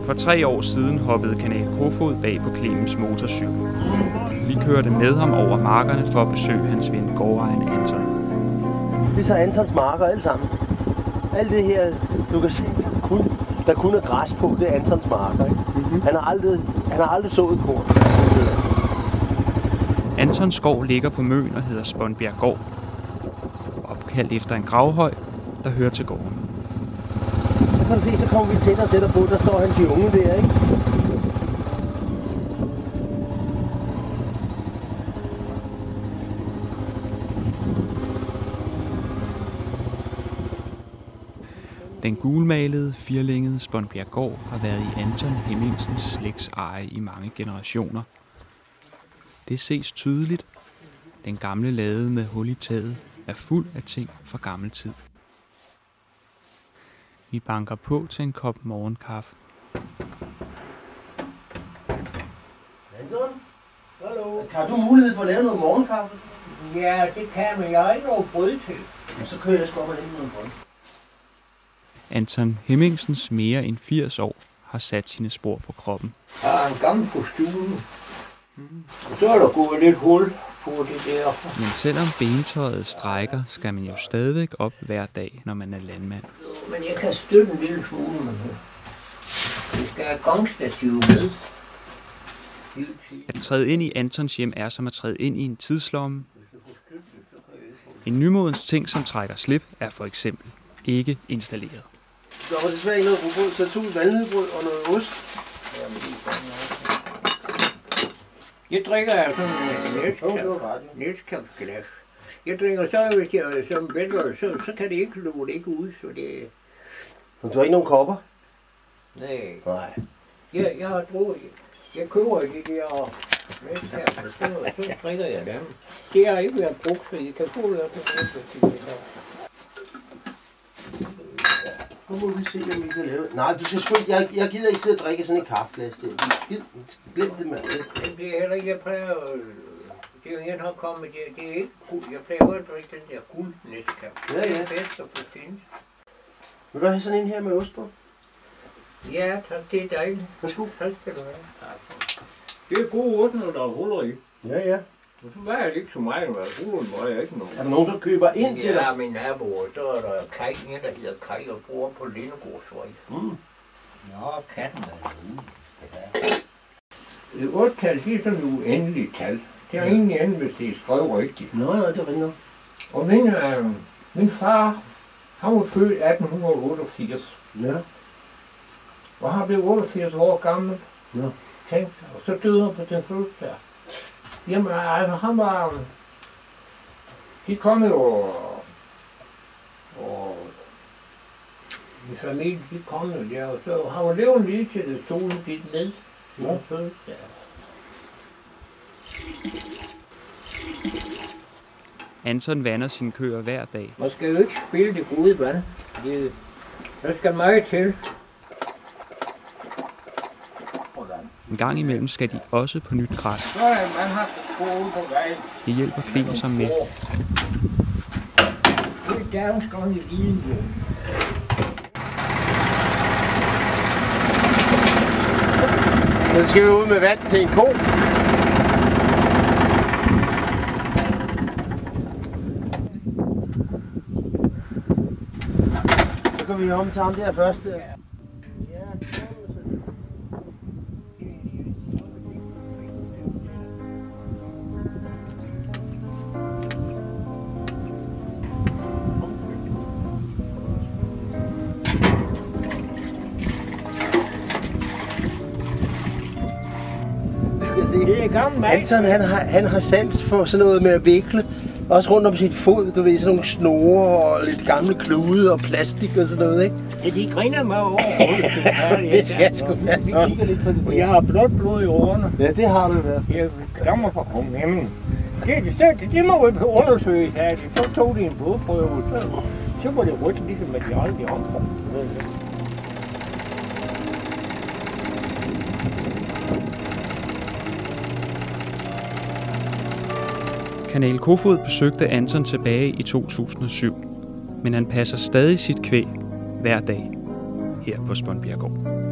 For 3 år siden hoppede Kanal Kofod bag på Clemens motorcykel. Vi kørte med ham over markerne for at besøge hans ven gårdejeren Anton. Det er så Antons marker alle sammen. Alt det her, du kan se, der kun er græs på, det er Antons marker. Ikke? Mm-hmm. Han har aldrig sået korn. Antons skov ligger på Møn og hedder Spånbjerggård. Opkaldt efter en gravhøj, der hører til gården. Så kan du se, så kommer vi tættere på, der står hans junge der, ikke? Den gulmalede, firlængede Spånbjerggård har været i Anton Hemmingsens slægtseje i mange generationer. Det ses tydeligt. Den gamle lade med hul i taget er fuld af ting fra gammel tid. Vi banker på til en kop morgenkaffe. Anton? Hallo? Har du mulighed for at lave noget morgenkaffe? Ja, det kan, men jeg har ikke noget brød til. Ja, så kører jeg sgu op og hente noget brød. Anton Hemmingsens mere end 80 år har sat sine spor på kroppen. Jeg har en gammel kostume. Og så er der gået lidt hul på det der. Men selvom bentøjet strækker, skal man jo stadigvæk op hver dag, når man er landmand. Men jeg kan støtte en lille smule med det. Vi skal have gangstativ med. At træde ind i Antons hjem er som at træde ind i en tidslomme. En nymodens ting, som trækker slip, er for eksempel ikke installeret. Der var desværre ikke noget brød, så jeg tog valnødbrød og noget ost. Jeg drikker sådan en næstkapsglas. Jeg drikker så, hvis jeg som bedre, så kan det ikke lukke ikke ud, så det... Men du har ikke nogen kopper? Nej. Nej. Jeg har drukket. Jeg køber de der næstkapsler, så drikker jeg dem. Det har ikke været brugt, så I kan få det til det. Nu må vi se, om vi kan lave. Nej, du skal sgu ikke. Jeg gider ikke sidde og drikke sådan en kaffeglas der. Glem det, mand. Det er heller ikke, jeg plejer at... Det er jo en, der har kommet, det er ikke guld. Jeg plejer at drikke den der guldnæstkap. Ja. Det er bedst at få findes. Vil du have sådan en her med ost på? Ja, tak. Det er dejligt. Værsgo. Tak skal du have. Det er gode ost, når der er huller i. Ja. Og så vejer det ikke så meget, men hulen vejer jeg ikke noget. Er der nogen, der køber ind til dig? Ja, min naboer, så er der Kaj, en der hedder Kaj og bor på Lindegårdsvej. Nå, katten er derude. 8-tal, det er sådan et uendeligt tal. Det er egentlig andet, hvis det er skrevet rigtigt. Nå, det ringer. Og min far, han var født 1888. Ja. Og han blev 88 år gammel. Ja. Tænk, og så døde han på den fødselsdag. Jamen, han var... De kom jo, og min familie, de kom jo der, og så han var levende lige til det solen gik ned. Ja. Anton vander sine køer hver dag. Man skal jo ikke spille det gode vand. Der skal meget til. En gang imellem skal de også på nyt græs. Så er man har gået på vejen. Det hjælper Clemens som med. Det er dansk gang i livet. Så skal vi ud med vand til en ko. Så kan vi om til ham der første. Det er gammel mand. Anton, han har sans for sådan noget med at vikle. Også rundt om sit fod, du ved, sådan nogle snore og lidt gamle klude og plastik og sådan noget, ikke? Ja, de griner mig over. Det skal sgu være sådan. Og jeg har blåt blod i årene. Ja, det har du været. Jeg stammer fra Kongnemmen. Det må vi undersøge her. Så tog de en blodprøve, så var det rødt, ligesom at de aldrig omkom. Kanal Kofod besøgte Anton tilbage i 2007, men han passer stadig sit kvæg hver dag her på Spånbjerggård.